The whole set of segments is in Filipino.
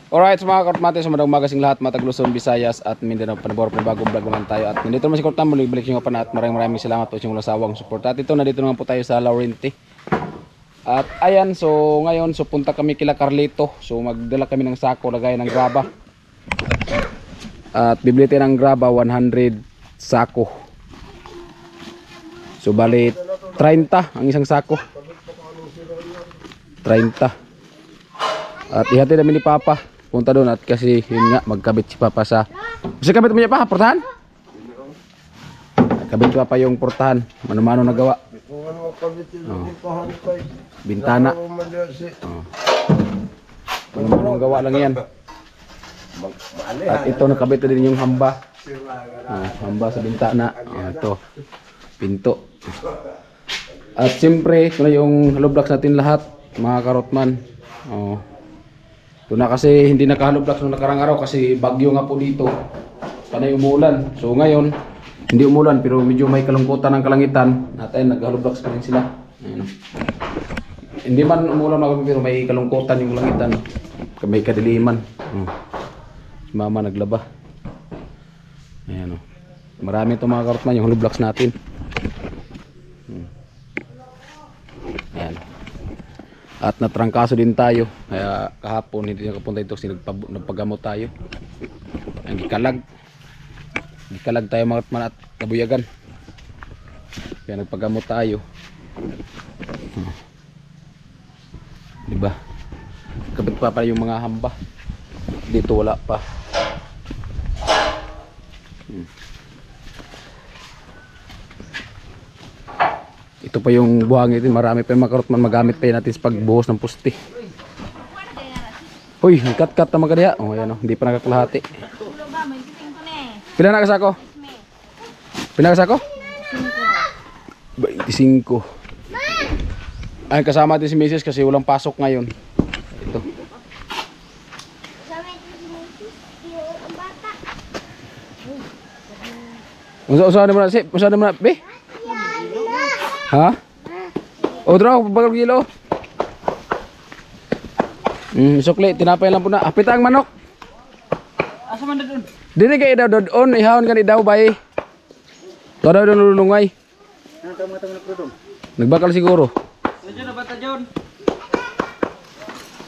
Alright, so mga karotmate, so madang magasing lahat, matag Luzon, Visayas at Mindanao, panabor, panibagong vlog naman tayo. At nandito naman si Kortam, balik nyo pa na at maraming salamat po sa inyong lasawang support. At ito, nandito naman po tayo sa Laurenti. At ayan, so ngayon, so punta kami kila Carlito. So magdala kami ng sako, lagay ng graba. At bibili tayo ng graba, 100 sako. So bali, 30 ang isang sako. 30. At ihatid namin ni Papa. Punta doon at kasi yun nga magkabit si Papa sa... Kasi kabit mo niya pa, portahan? Kabit pa yung portahan. Mano-mano nagawa. Bintana. Mano-mano gawa lang yan. At ito nakabit din yung hamba. Hamba sa bintana. Ito. Pinto. At siyempre, ito na yung hollow blocks natin lahat. Mga karotman. Ito na kasi hindi naka-hollow blocks nung nakarang araw kasi bagyo nga po dito. Panay umulan. So ngayon, hindi umulan pero medyo may kalungkutan ng kalangitan. At ayun, nag-hollow blocks pa rin sila. Ayun. Hindi man umulan pero may kalungkutan yung langitan. May kadiliman. Si Mama naglaba. Ayan o. Marami ito mga karotman yung hollow blocks natin. Ayan. At natrangkaso din tayo. Kaya kahapon hindi nakapunta ito kasi nagpagamot tayo. Ang gikalag. Gikalag tayo mga karotman at kabuyagan. Kaya nagpagamot tayo. Diba? Kabit pa pala yung mga hamba. Dito wala pa. Ito pa yung buhangin din. Marami pa yung mga karotman. Magamit pa yun natin sa pagbuhos ng pusti. Uy, cut-cut naman ka diya. O ayan o, hindi pa nakakalahati. Pila na kasako? Pila na kasako? 25. Ay, kasama din si Mrs. kasi walang pasok ngayon. Ito. Usahan mo na si, usahan mo na, be? Ha? O, draw, bagal kilo. Sukli, tinapay lang po na. Apit ang manok. Asa man doon? Dili kayo daw doon, ihawon ka ni daw, bay. Ito daw doon lulungay. Ano tama na doon? Nagbakal siguro. John, abata John.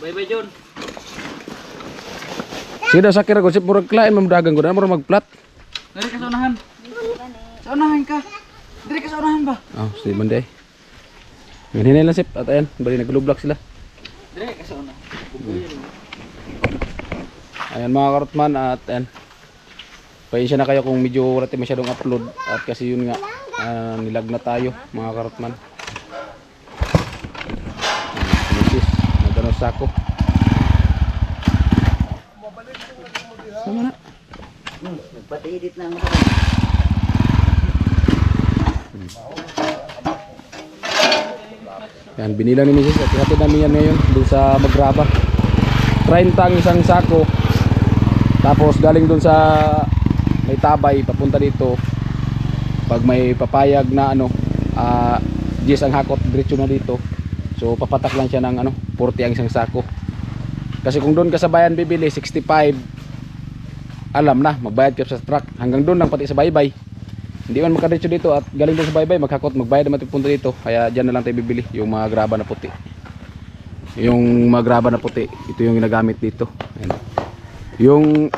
Bye-bye John. Sige daw, sakir ako. Murag klain, mamdagan ko na. Murag magplat. Dari ka sa unahan. Sa unahan ka. Dari ka sa unahan ba? Oh, si Banday. Hinay lang sip. At ayan, bali naglublak sila. Dari ka sa unahan. Ayan mga karotman at ayan. Pasensya na kayo kung medyo wala tayo masyadong upload. At kasi yun nga, nilag na tayo mga karotman. Nagano sako. Sama na. Nagpati-edit na ako. Yan, binilang ni Mrs. at ihatid namin yan ngayon dun sa Magraba. 30 ang isang sako. Tapos galing dun sa may tabay papunta dito. Pag may papayag na ano, 10 ang hakot diretso na dito. So papatak lang siya ng ano, 40 ang isang sako. Kasi kung doon ka sa bayan bibili 65, alam na magbayad ka sa truck. Hanggang doon lang pati sa baybay. Hindi man makadiretso dito at galing doon sa baybay maghakot, magbayad naman punta dito. Kaya diyan na lang tayo bibili yung mga graba na puti. Yung mga graba na puti, ito yung ginagamit dito. Ayan. Yung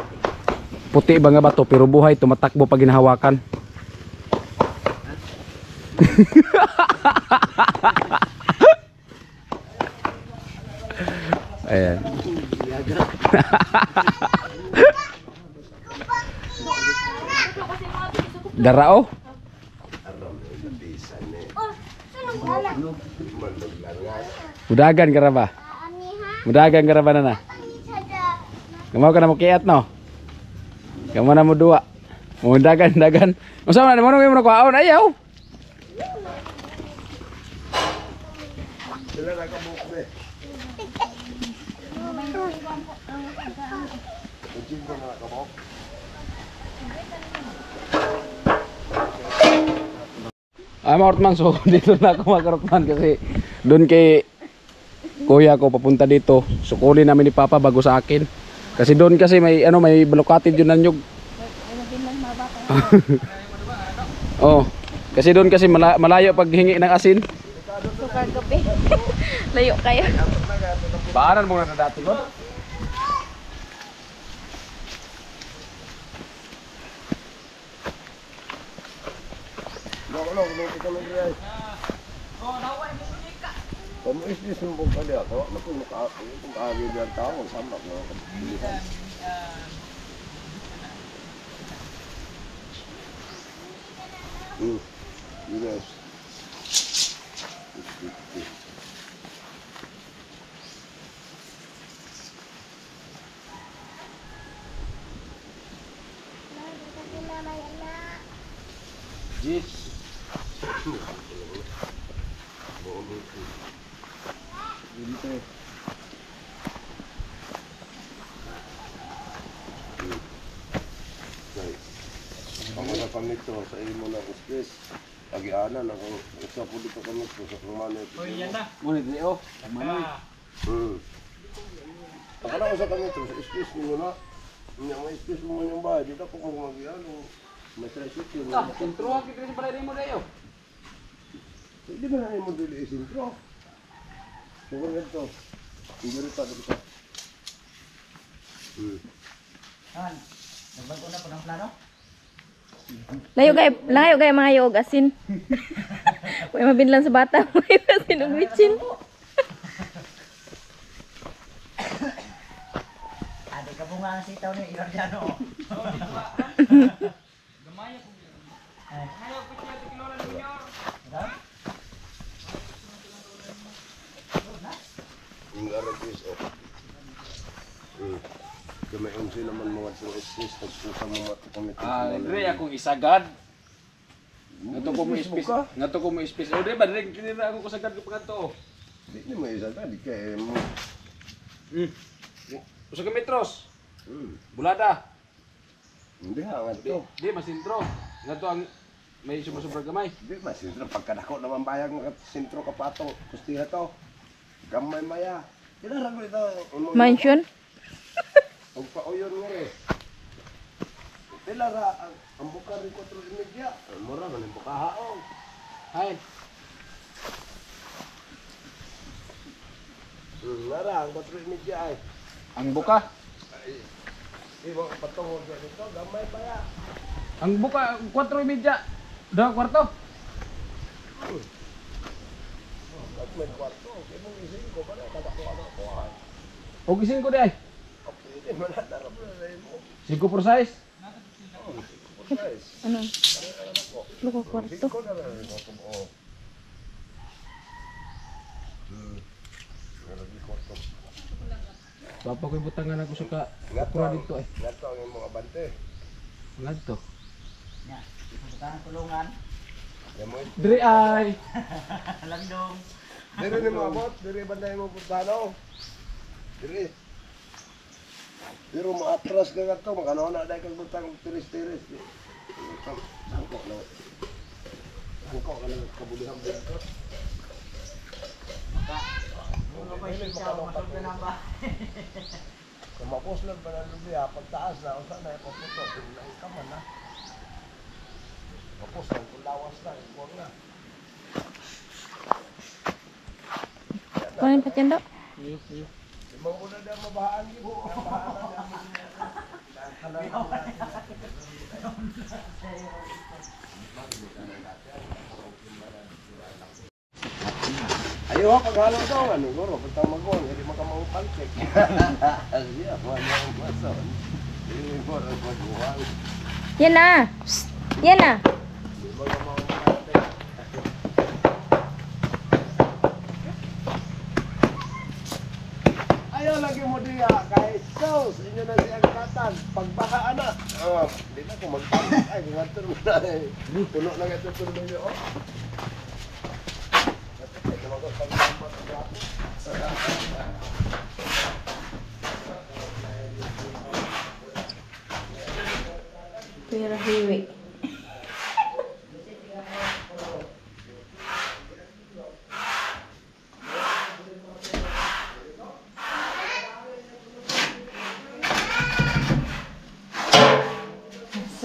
puti ba nga bato pero buhay, tumatakbo pag hinahawakan. Ayan. Darao. Mudagan ka ra ba? Mudagan ka ra ba na? Kamaw ka na mo kiyat no? Kamaw na mo dua. Mudagan, dagan. Unsa man mo nang kuhaon ayaw? Mga Ortman, so dito na ako mga Ortman kasi doon kay kuya ko papunta dito. Sukulin namin ni Papa bago sa akin. Kasi doon kasi may ano may balukatid yun nanyog. Oh. Kasi doon kasi malayo pag hingi ng asin. Sukar gabi. Layo kayo. Baanan mo na dati ko. Kamu istis mo pa dia, kau nak muka aku biar tahu sama kau pilihan. Yes. Jis. Ako sa pamito sa imo na istis. Agianan ako isa po dito kami sa kumano. Oh, yan na. Mo ni oh. Manoy. Akala ko sa pamito sa istis mo na. Nya may istis mo yung bahay dito ko mo magiano. May tricycle. Sentro kita sa balay mo dayo. Hindi ba na mo dili isintro? Siguro ito. Siguro pa dito. Han, nagbago na po ng plano? Layo gay mga yog asin. Way mabinlan sa bata, may asin ug witchin. Ade ka bunga ang sitaw ni Iradiano. Gamay ako. Ayaw ko siya tikilala ninyo. Yung arabis o. Kamay unsi naman mga itong istis. Tagpusa mo matukamit. Dre akong isagad. Ngato ko mo ispis. Ngato ko mo ispis. O di ba dire kinira ako sagad ko pagkanto. Di mo isa ka. Di kaya mo. Usa ka metros. Bulada. Hindi ha. Nga to. Di masintro. Ngato ang may sobra gamay. Di mas sintro. Pagkadako naman bayang mga sintro kapato. Kustiha to. Gamay maya. Kinarang ko ito. Mansion. Ang pauyon nga eh. Pilara, ang buka rin 4.5. Mura man ang buka haong. Hay. Nara, ang 4.5 ay. Ang buka. Ibang patungod ka dito, gamay pa ya. Ang buka 4:30. 2 kwarto. At may kwarto, kaya mong ising ko pa na, kadako. O gising ko di ay. Hindi mo na, darap na rin mo. 5 por size. Guys, Ano? Luko kwarto. ko na rin mo. Oo. Nalagi kwarto. Papa ko ibutangan ako sa Ngato kapura ang, dito eh. ngato ang mga abante. Ngadto. Nya. Puntahan tulungan. Yan mo Dre ay. Landong. Dire ni mo abot, dire banday mo putano. Dire. Pero maatras ka gato, makano na dai kang butang tiris-tiris. Sangko na. Sangko ka na kabulihan dito. Ano ba yung siya? Masok na lang ba? Kumapos lang ba na lubiya, pagtaas na, usa na ipaputo, pinay ka man na. Kapos lang, kung lawas na, ikuwag na. Kunin pa tiyan daw. Limang una na mabahaan yun. Mabahaan na Ayaw ha, paghalang daw nga, siguro, pagka mag-on, hindi makamangpalsik. Siya, mga mason. Hindi mo rin mag-uwang. Yan na. Psst. Yan na. Ayaw lagi mo diya, kahit sus, inyo na siyang katan, pagbaha na. Hindi na ko magpapag, ay, ngatur mo na eh. Puno na nga ito puno nyo, oh. Ito mga pagpapag ang gato. Pero hiwi.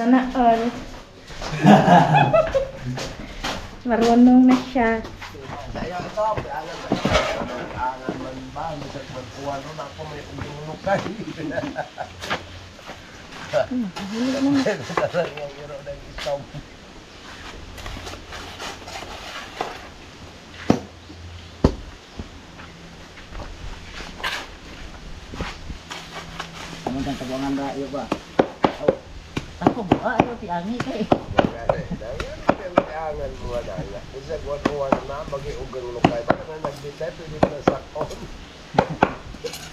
Sana all. Marunong na siya. Saya ito, angan man ba, bisa magkuhan nun ako may umulukay. Tarang yung iro ng ikaw. Ano kang tabangan na iyo ba? Tako ba? Ayo ti angi kay. Angan mo na nga. Isa kuhan na, mag-iugang lukay. Baka na nagbitay, pwede na sakon.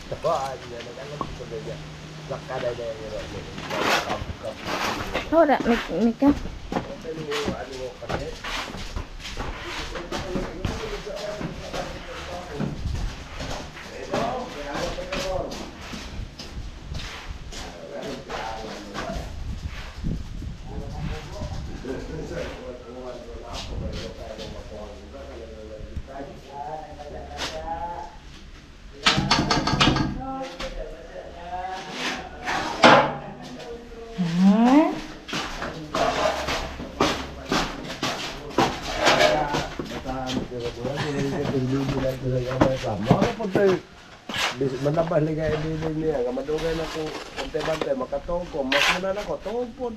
Tawaan niya, nag-alam ko ba niya. Sakada na yung iro. Wala, Mika. Ano mo kasi? Manabas ligay bilin niya, nga madugay na kung bantay-bantay, makatungko, masuna na ko, tungpod.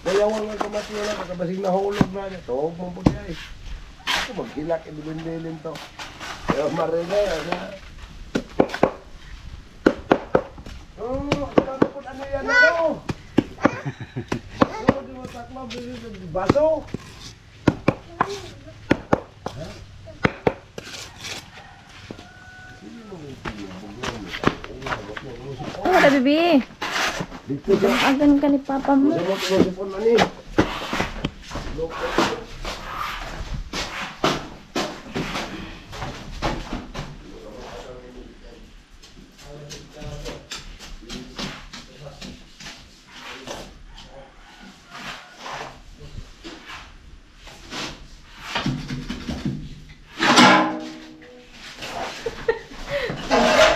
Kayawang nga kumatyo na, kakabasig na hulog na niya, tungpod mo po niya eh. Ako maghilak, ibilin-bilin to. Pero marinay, ano? Ano yan, ano? Ano, di mo takma, baso? Wala, bibi. Dito ka. Agan ka ni papa mo. Ano mo sipon man eh.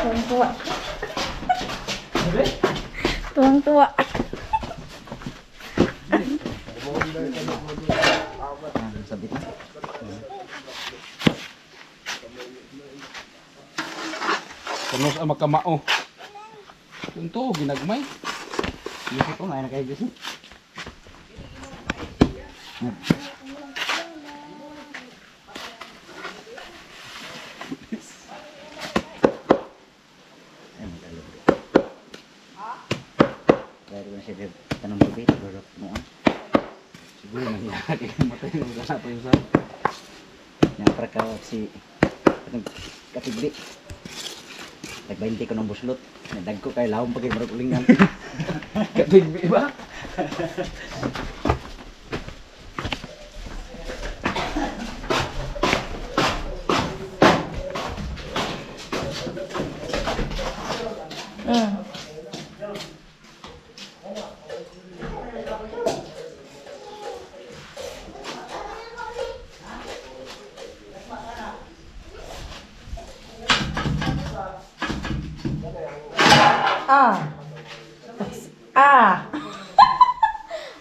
Tuwang-tuwa. Tuwang-tuwa. Sabit na. Tunos ang makamao. Yun to, ginagmay. Dito ko ngayon kayo gusto. Baru na siya tanong bibit, burot mo. Siguro nangyari kay matay ng gana pa yung sa. Yang perkawak si katigli. Nag-20 ko ng buslot. Nadag ko kay lawang pag marag ulingan. Katigbi ba?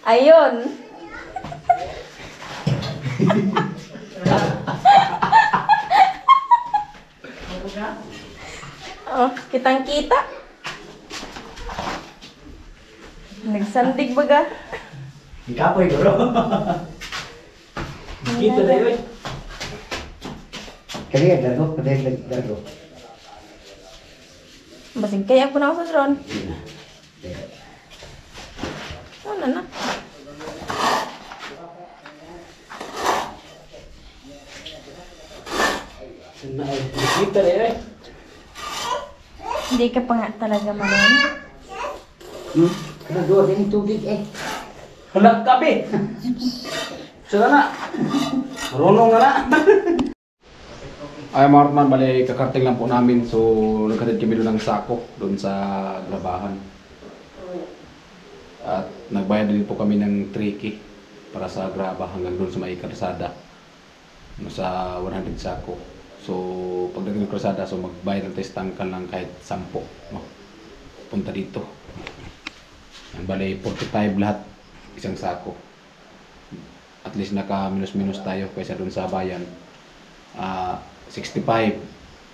Ayun. Oh, kitang-kita. Nagsandig baga. Kapoy bro. Kita na yun. Kaya gargo, kaya gargo. Basing kaya ako na ako sa drone. Ano na? Kita na yun. Hindi ka pa nga talaga marunong. Nagawa din yung tubig eh. Halag kape. Sila na. Marunong na na. Ay mga Arman, bali kakarting lang po namin. So nagkatid kami doon ng sako doon sa grabahan. At nagbayad din po kami ng 3K para sa graba hanggang doon sa may kalsada. Sa 100 sako. So pagdating ng kalsada, so magbayad ng testang ka lang kahit 10. No? Punta dito. Ang bali 45 lahat isang sako. At least naka minus tayo kaysa dun sa bayan. 65.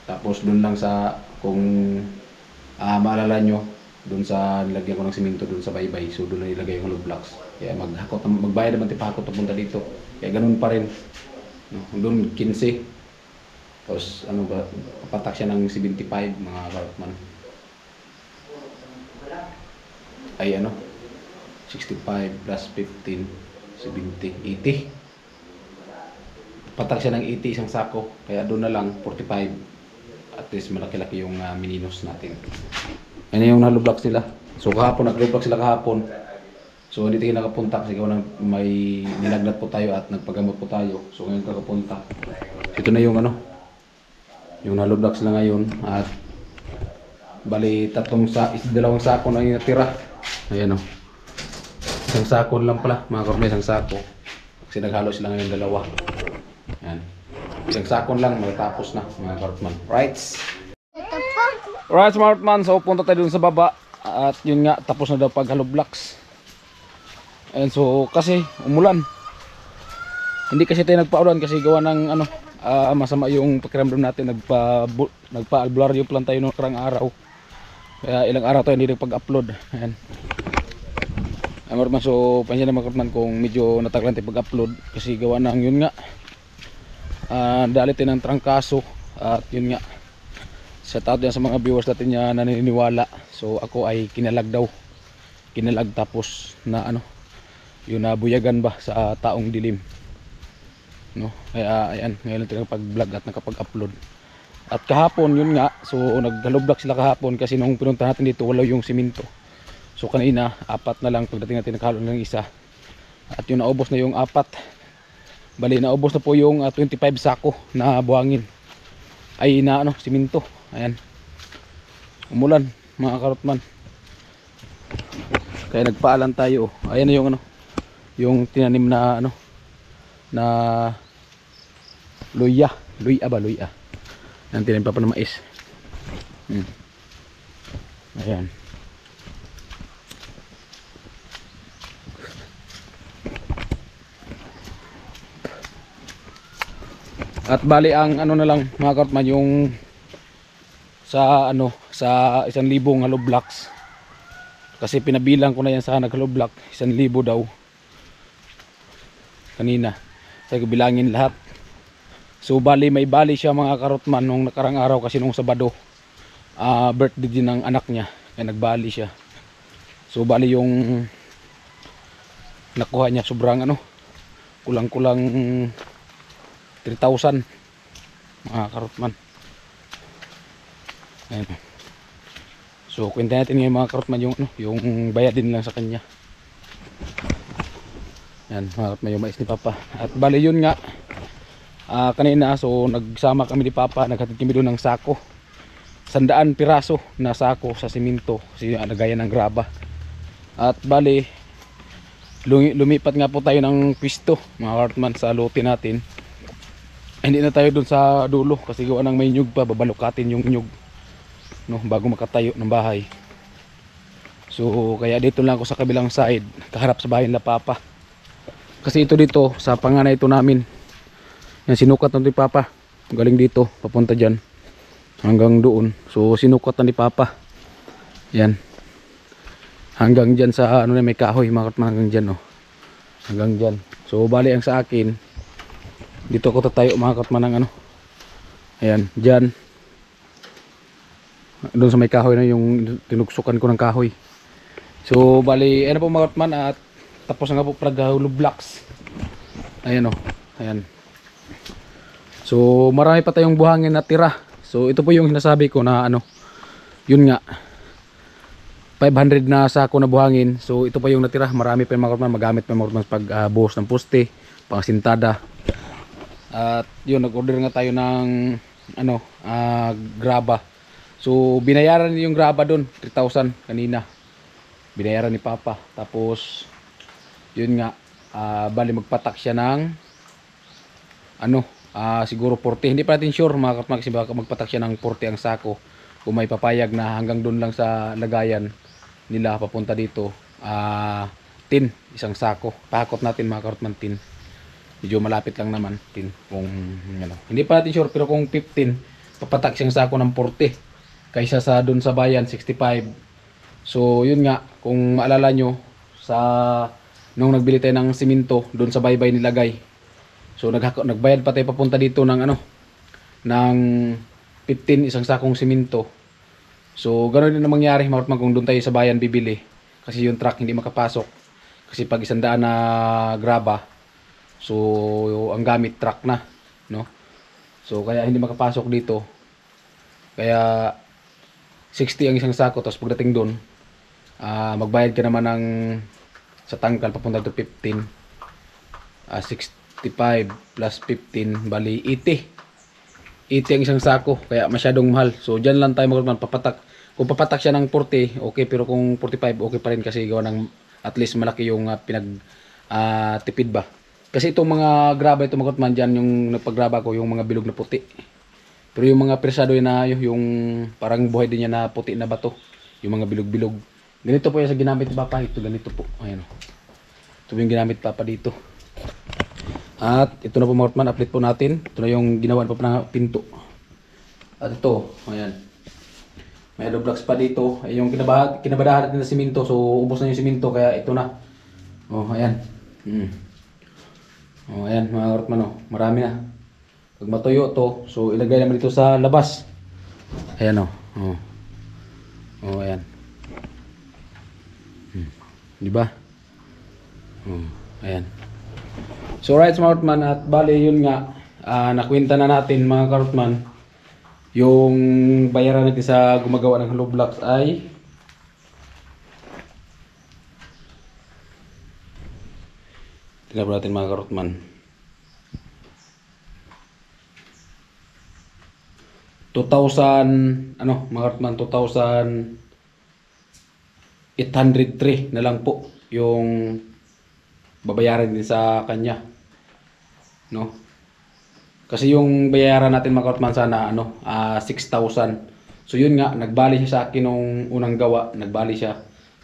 Tapos dun lang sa kung maalala nyo, dun sa nilagyan ko ng simento dun sa baybay, so dun na nilagay yung hollow blocks. Kaya magbayad naman tipakot papunta dito. Kaya ganun pa rin. No, dun 15. Tapos ano ba, papatak siya ng 75 mga karotman. Ay ano, 65 plus 15, 70, 80. Patak siya ng 80 isang sako. Kaya doon na lang 45. At least malaki-laki yung mininos natin. Yan yung hollow blocks nila. So kahapon, nag-hollow blocks sila kahapon. So hindi tayo nakapunta kasi gawa ng may nilagnat po tayo at nagpagamot po tayo. So ngayon kakapunta. Ito na yung ano, yung hollow blocks na ngayon. At bali dalawang sako na yung natira. Ayan o. Isang sako lang pala, mga karme, isang sako. Kasi naghalo sila ngayon dalawa. Ayan. Isang sako lang, matatapos na, mga karotman. Right? Alright, mga karotman. So punta tayo dun sa baba. At yun nga, tapos na daw pag hollow blocks. Ayan, so kasi umulan. Hindi kasi tayo nagpa-ulan kasi gawa ng ano, masama yung pakiramdam natin. Nagpa-albularyo plan tayo noong karang araw. Kaya ilang araw tayo hindi nagpag-upload. Ayan. So pansya na mga karotman kung medyo natagalan tayo pag-upload. Kasi gawa ng yun nga, dalit tayo ng trangkaso. At yun nga, sa tao yan sa mga viewers natin na naniniwala. So ako ay kinalag daw. Kinalag tapos na ano, yun nabuyagan ba sa taong dilim. No? Kaya ayan, ngayon lang tayo pag-vlog at nakapag-upload. At kahapon yun nga, so nag-hollow block sila kahapon kasi nung pinunta natin dito wala yung simento. So kanina, 4 na lang pagdating natin naghalo ng isa. At yun naubos na yung 4. Bali naubos na po yung 25 sako na buhangin. Ay na ano, simento. Ayan. Umulan, mga karotman. Kaya nagpaalan tayo. Ayan na yung ano, yung tinanim na ano, na luya ba luya. Yan tinanim pa ng mais. Ayan. At bali ang ano na lang mga karotman, yung sa ano, sa 1,000 hollow blocks. Kasi pinabilang ko na yan sa nag-hollow block, 1,000 daw. Kanina. Sabi ko bilangin lahat. So bali may bali siya mga karotman nung nakarang araw kasi nung Sabado. Birthday din ng anak niya. Kaya nagbali siya. So bali yung nakuha niya sobrang ano, kulang-kulang 3,000 mga karotman. Ayan. So kwenta natin ngayon mga karotman yung ano, yung bayad din lang sa kanya. Yan mga karotman yung mais ni Papa. At bali yun nga, kanina so nagsama kami ni Papa, naghatid kami doon ng sako, 100 piraso na sako sa simento kasi nagaya ng graba. At bali lumipat nga po tayo ng pwesto mga karotman sa lote natin. Hindi na tayo dun sa dulo kasi gawa ng may nyug pa, babalukatin yung nyug, no, bago makatayo ng bahay. So kaya dito lang ako sa kabilang side, kaharap sa bahay nila Papa. Kasi ito dito sa panganay ito namin, yan sinukat na ni Papa, galing dito papunta dyan hanggang doon. So sinukat na ni Papa yan hanggang dyan sa ano na may kahoy mga karotman, hanggang dyan, oh, hanggang dyan. So bali ang sa akin dito ako tatayo mga karotman ng ano, ayan dyan doon sa may kahoy na yung tinuksukan ko ng kahoy. So bali ano po mga karotman, at tapos nga po pag-hollow blocks. Ayan o, ayan. So marami pa tayong buhangin na tira. So ito po yung sinasabi ko na ano, yun nga 500 na sako na buhangin. So ito pa yung natira, marami pa yung mga karotman, magamit pa yung mga karotman pag buhos ng poste, pang sintada. At yun, nag-order nga tayo ng ano, graba. So binayaran yung graba doon 3,000 kanina. Binayaran ni Papa. Tapos yun nga, bali magpatak siya ng ano, siguro 40. Hindi pa natin sure mga karotman kasi baka magpatak siya ng 40 ang sako. Kung may papayag na hanggang doon lang sa lagayan nila papunta dito. tin, isang sako. Pakot natin mga karotman, tin. Medyo malapit lang naman, tin. Kung ano. Hindi pa natin sure, pero kung 15, papatak siyang sako ng 40. Kaysa sa dun sa bayan, 65. So, yun nga, kung maalala nyo, nung nagbili tayo ng siminto, dun sa baybay nilagay. So, nagbayad pa tayo papunta dito ng ng 15, isang sakong siminto. So, ganoon din ang mangyari, mga karotman, kung dun tayo sa bayan bibili. Kasi yung truck hindi makapasok. Kasi pag 100 na graba, so ang gamit truck na, no? So kaya hindi makapasok dito. Kaya 60 ang isang sako, tapos pagdating doon, magbayad ka naman ng sa tangkal papunta to 15. 65 plus 15 bali 80. 80 ang isang sako, kaya masyadong mahal. So diyan lang tayo papatak. Kung papatak siya ng 40, okay, pero kung 45 okay pa rin kasi gawa ng at least malaki yung tipid ba. Kasi itong mga graba, itong mga karotman dyan, yung nagpaggraba ko, yung mga bilog na puti. Pero yung mga persado yun na yung parang buhay din yan na puti na bato. Yung mga bilog-bilog. Ganito po yung sa ginamit ni Papa. Ito ganito po. Ayan o. Ito yung ginamit Papa dito. At ito na po mga karotman, update po natin. Ito na yung ginawa ni Papa na pinto. At ito, ayan. May hollow blocks pa dito. Ay, yung kinabadahan natin na siminto. So ubos na yung siminto kaya ito na. Oh, ayan. Oh, ayan mga karotman, oh. Marami na. Pag matuyo to, so ilagay naman dito sa labas. Ayan oh. Oh. Oh, ayan. Di ba? Oh, ayan. So right mga karotman, at bali yun nga, nakwenta na natin mga karotman, yung bayaran natin sa gumagawa ng hollow blocks ay tingnan po natin mga karotman. 2,000 mga karotman, 2,803 na lang po yung babayaran din sa kanya, no? Kasi yung bayaran natin mga karotman sana 6,000. So yun nga, nagbali siya sa akin nung unang gawa, nagbali siya.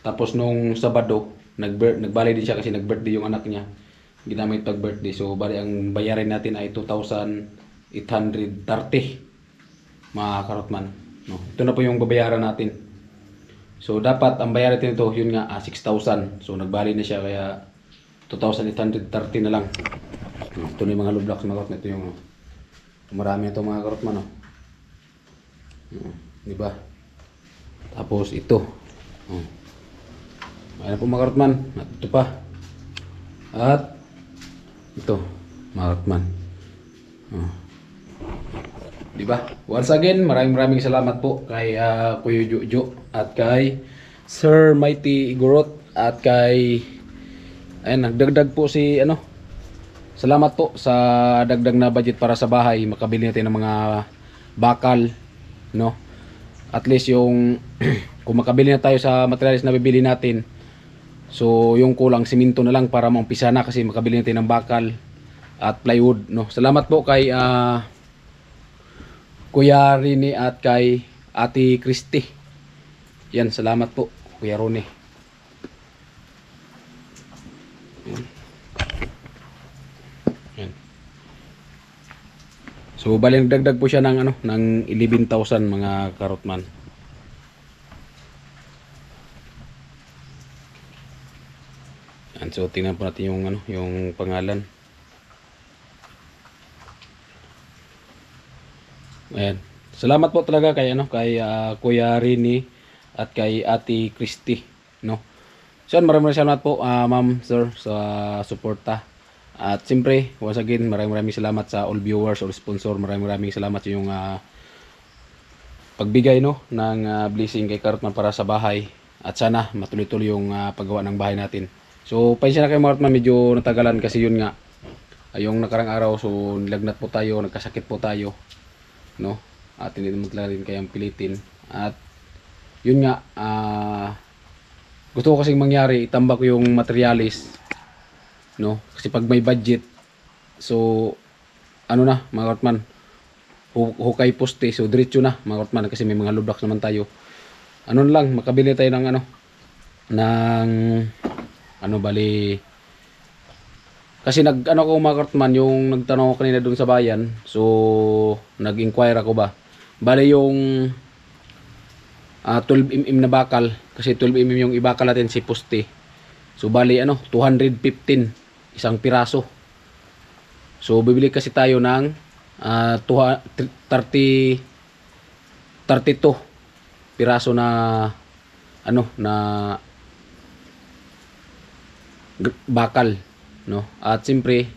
Tapos nung Sabado, nagbali din siya kasi nag-birthday yung anak niya. Ginamit pag birthday. So bali ang bayarin natin ay 2,830 mga karotman, no? Ito na po yung babayaran natin. So dapat ang bayaran natin ito, yun nga 6,000. So nagbali na siya kaya 2,830 na lang. Ito na yung mga hollow blocks mga karotman. Ito yung marami ito mga karotman, no? Di ba? Tapos ito. Ayan po mga karotman. At ito pa. At ito mga karotman. Di ba? Once again, maraming salamat po kay Kuya Jojo at kay Sir Mighty Igorot at kay nagdagdag po si salamat po sa dagdag na budget para sa bahay. Makabili natin ng mga bakal, no? At least yung kung makabili na tayo sa materials na bibili natin, so yung kulang siminto na lang para maumpisa na kasi makabili natin ng bakal at plywood, no? Salamat po kay Kuya Rini at kay Ate Christy. Yan, salamat po Kuya Ronnie. Yan. So bali nagdagdag po siya ng ng 11,000 mga karotman. Yan, so tingnan po natin yung yung pangalan. Ayan. Salamat po talaga kay kay Kuya Rini at kay Ate Christy, no. So maraming salamat po ma'am, sir, sa suporta. At siyempre, once again, maraming salamat sa all viewers or sponsor. Maraming salamat sa yung pagbigay ng blessing kay Karotman para sa bahay. At sana matuloy-tuloy yung paggawa ng bahay natin. So, pansya na kayo mga Karotman, medyo natagalan kasi yun nga. Yung nakarang araw, so nilagnat po tayo, nagkasakit po tayo, no? At hindi naman talaga rin kayang pilitin. At yun nga, gusto ko kasing mangyari, itambak ko yung materialis, no? Kasi pag may budget, so na mga Karotman, hukay poste, so diretso na mga Karotman kasi may mga hollow blocks naman tayo. Lang, makabili tayo ng ng ano bali kasi nag-ano ko mga kartman, yung nagtanong ko kanina doon sa bayan. So nag-inquire ako ba. Bali yung 12mm na bakal, kasi 12mm yung ibakal natin si poste. So bali ano 215 isang piraso. So bibili kasi tayo ng 32 piraso na ano na bakal, no? At siyempre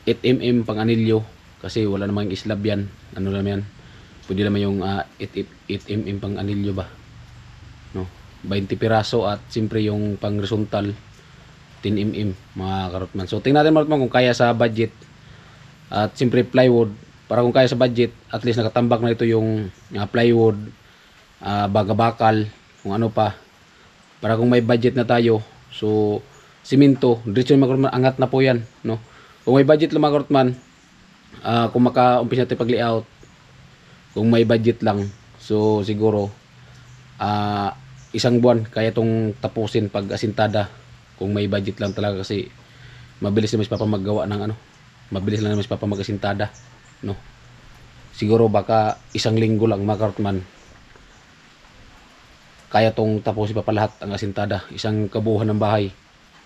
8mm pang anilyo kasi wala namang islab yan. Ano lang yan, pwede naman yung 8mm pang anilyo ba, no? 20 piraso at siyempre yung pang horizontal 10mm mga karotman. So tingnan natin mga karotman kung kaya sa budget. At siyempre plywood, para kung kaya sa budget, at least nakatambak na ito yung plywood, baga-bakal, kung ano pa. Para kung may budget na tayo, so simento, diretso yung mga karotman, angat na po yan, no? Kung may budget lang mga karotman, kung maka-umpisa natin pag-layout, kung may budget lang, so siguro isang buwan kaya tong tapusin pag asintada, kung may budget lang talaga, kasi mabilis naman si Papa maggawa ng ano, mabilis lang naman si Papa mag-asintada, no? Siguro baka isang linggo lang mga karotman, kaya tong tapusin pa lahat ang asintada, isang kabuuhan ng bahay,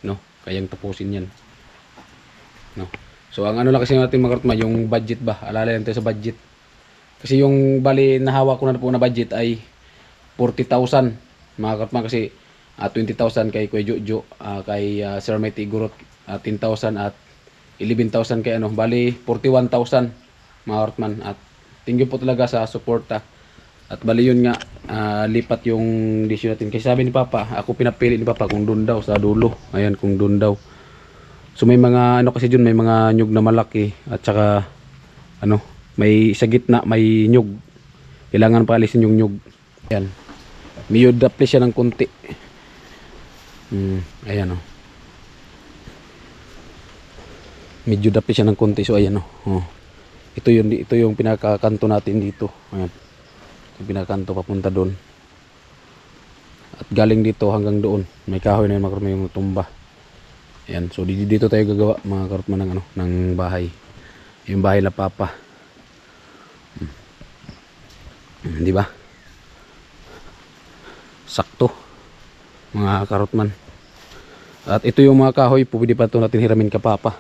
no? Kayang tapusin yan, no? So ang ano lang kasi natin mga karotman, yung budget ba, alala lang tayo sa budget. Kasi yung bali nahawa ko na po na budget ay 40,000 mga karotman, kasi 20,000 kay Kuya Jojo, kay Sir Mighty Igorot, 10,000 at 11,000 kay ano, bali 41,000 mga karotman. At thank you po talaga sa suporta. At bali yun nga, lipat yung desisyon natin. Kasi sabi ni Papa, ako pinapili ni Papa kung doon daw sa dulo. Ayan, kung doon daw. So may mga ano kasi dun, may mga nyug na malaki. At saka ano, may sa gitna, may nyug. Kailangan pa alisin yung nyug. Ayan. Medyo daple siya ng konti. Ayan o. Medyo daple siya ng konti. So ayan o. Ito yung pinakakanto natin dito. Ayan. Yung pinakakanto papunta doon. At galing dito hanggang doon. May kahoy na yun, may tumba. Ayan. So dito tayo gagawa mga karotman ng ano, ng bahay. Yung bahay la Papa. Di ba? Sakto mga karotman. At ito yung mga kahoy, pwede pa ito natin hiramin ka Papa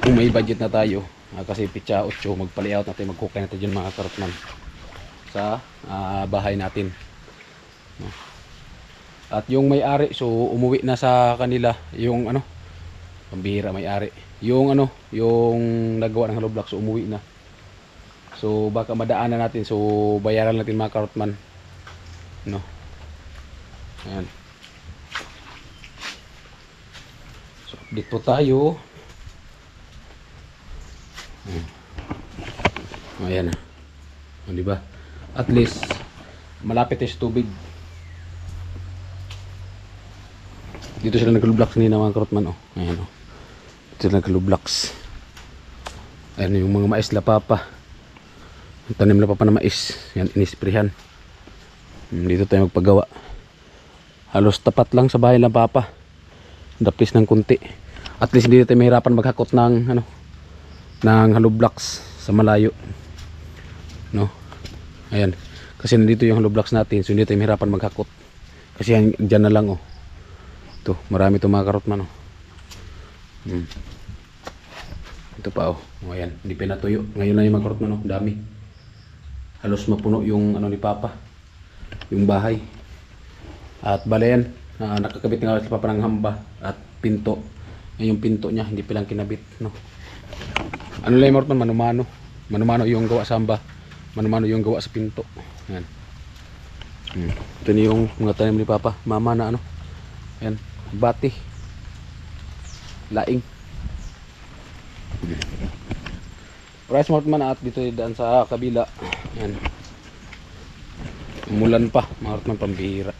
kung may budget na tayo. Kasi pitsa 8 magpa-layout natin, mag-hookay natin dyan mga karotman sa bahay natin, no? At yung may-ari, so umuwi na sa kanila yung ano, pambihira may-ari, yung ano, yung nagawa ng hollow block, so umuwi na. So baka madaanan natin, so bayaran natin mga karotman, no? Ayan. So dito tayo. Ayan na. O, diba? At least malapit sa tubig. Dito sila nag-blocks nila mga karotman. Ayan o. Dito sila nag-blocks. Ayan yung mga mais la Papa. Ang tanim la Papa na mais. Yan, inisprehan. Dito tayo magpagawa. Halos tapat lang sa bahay la Papa. Dapis ng kunti. At least hindi tayo mahirapan maghakot ng ano, ng hollow blocks sa malayo, no? Ayan, kasi nandito yung hollow blocks natin, so hindi tayo mahirapan maghakot. Kasi yan, dyan na lang, oh. Ito, marami itong mga karotman, oh. Ito pa, oh. Ayan, hindi pinatuyo. Ngayon na yung mga karotman, oh. Dami. Halos mapuno yung ano ni Papa, yung bahay. At balayan, nakakabit nga si Papa ng hamba at pinto. Yung pinto niya, hindi pa lang kinabit, no? Ano lang yung manumano. Manumano yung gawa sa hamba. Manumano yung gawa sa pinto. Ayan. Ito na yung mga tanim ni Papa. Mama na ano. Ayan. Bati. Laing. Price Martman at dito daan sa kabila. Ayan. Umulan pa. Martman pambihira.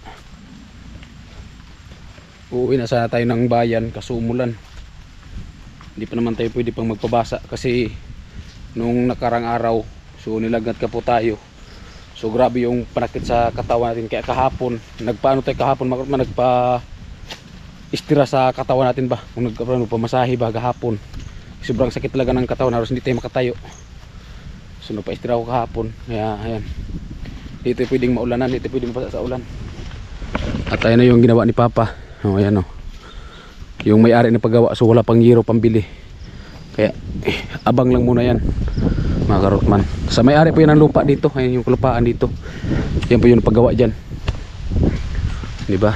Uuwi na sana tayo ng bayan kasi umulan. Hindi pa naman tayo pwede pang magpabasa kasi nung nakarang araw, so nilagnat ka po tayo. So grabe yung panakit sa katawan natin. Kaya kahapon, nagpaano tayo kahapon, nagpa istira sa katawan natin ba, kung nagpamasahe ba kahapon. Sobrang sakit talaga ng katawan, halos hindi tayo makatayo. So nagpa-istira ako kahapon. Kaya ayan, dito pwedeng maulanan, dito pwedeng mapasa sa ulan. At ayan na yung ginawa ni Papa. Ayan yung may-ari na paggawa, so wala pang giro pambili. Kaya abang lang muna yan mga karotman. Sa may-ari po yan ang lupa dito. Ayan yung kalupaan dito. Yan po yung paggawa dyan, diba?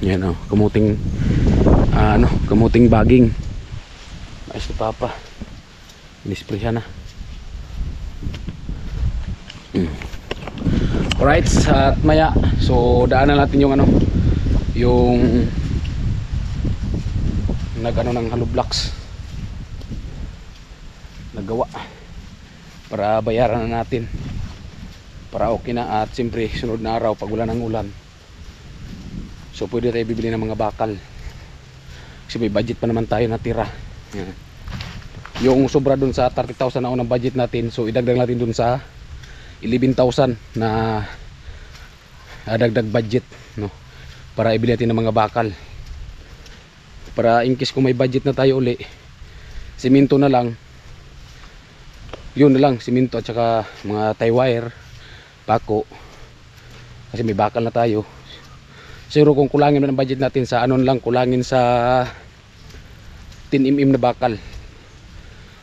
Yan kamuting kamuting baging. Ayos ni Papa. Inisprehan na. Alright, at maya, so daanan natin yung yung ng hollow blocks nagawa para bayaran na natin para okay na. At siyempre sunod na araw pag wala ng ulan, so pwede tayo bibili ng mga bakal kasi may budget pa naman tayo natira. Yung sobra dun sa 30,000 na unang budget natin, so idagdag natin dun sa 11,000 na dagdag budget, no, para ibili natin ng mga bakal, para in case kung may budget na tayo uli, simento na lang, yun na lang, simento at saka mga tie wire, pako, kasi may bakal na tayo. Siguro kung kulangin na ng budget natin sa lang, kulangin sa 10mm na bakal,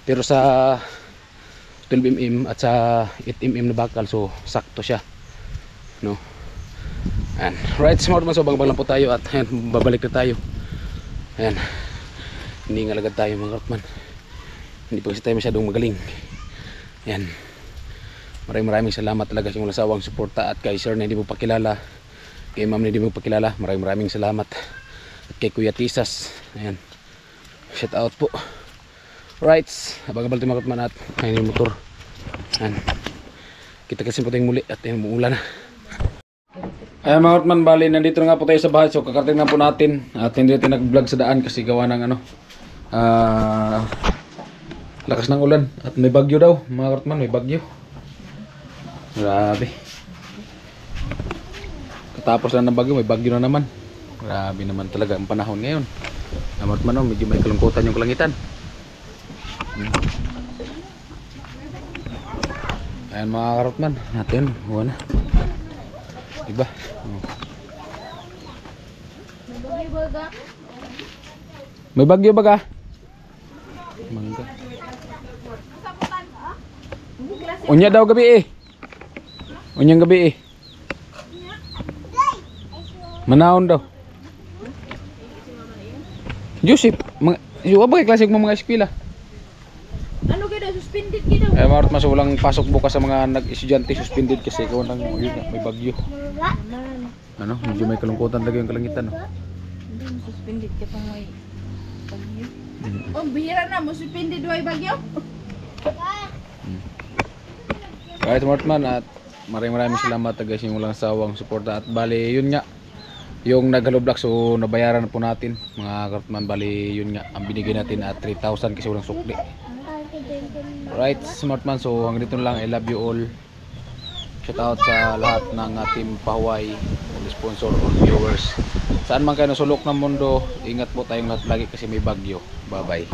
pero sa 12mm at sa 8mm na bakal, so sakto siya, no. And right, smart man, so bang lang po tayo at ayan, babalik na tayo. Ayan, hindi nga lagad tayo mga karotman, hindi pa kasi tayo masyadong magaling. Ayan, maraming salamat talaga sa walang sawang suporta. At kay sir na hindi mo pakilala, kay ma'am na hindi mo pakilala, maraming salamat. At kay Kuya Tisas, ayan, shout out po. Right, abang-abang tayo mga karotman at ayan yung motor. Ayan, kita kasi po tayong muli at ayan, umuulan na. Ayan mga karotman, bali nandito na nga po tayo sa bahay. So kakarating na po natin at hindi natin nag-vlog sa daan kasi gawa ng lakas ng ulan at may bagyo daw mga karotman, may bagyo. Grabe, katapos lang ng bagyo, may bagyo na naman. Grabe naman talaga ang panahon ngayon mga karotman, medyo may kalungkutan yung kalangitan. Ayan mga karotman, natin huwa na, diba? May bagyo baga? Mangga. Unya daw gabi unyang gabi manahon daw. Joseph, yung ba klase mo mga eskwela? Ano gida suspended gida? Marot mas walang pasok bukas sa mga nag-estudyante, suspended kasi kung may bagyo. Ano, medyo may kalungkutan talaga yung kalangitan, no? Hindi suspended ka pang may bagyo. Oh, bihira na mo suspended way bagyo. Right, Martman, at maraming salamat guys yung walang sawang suporta. At bali yun nga, yung nag-hollow block, so nabayaran na po natin mga Karotman. Bali yun nga, ang binigay natin at 3,000 kasi walang sukli. Right, Smartman, so hanggang dito lang. I love you all. Shout out sa lahat ng team Pahuay, sponsor, all viewers. Saan man kayo nasulok ng mundo, ingat po tayong lahat lagi kasi may bagyo. Bye bye.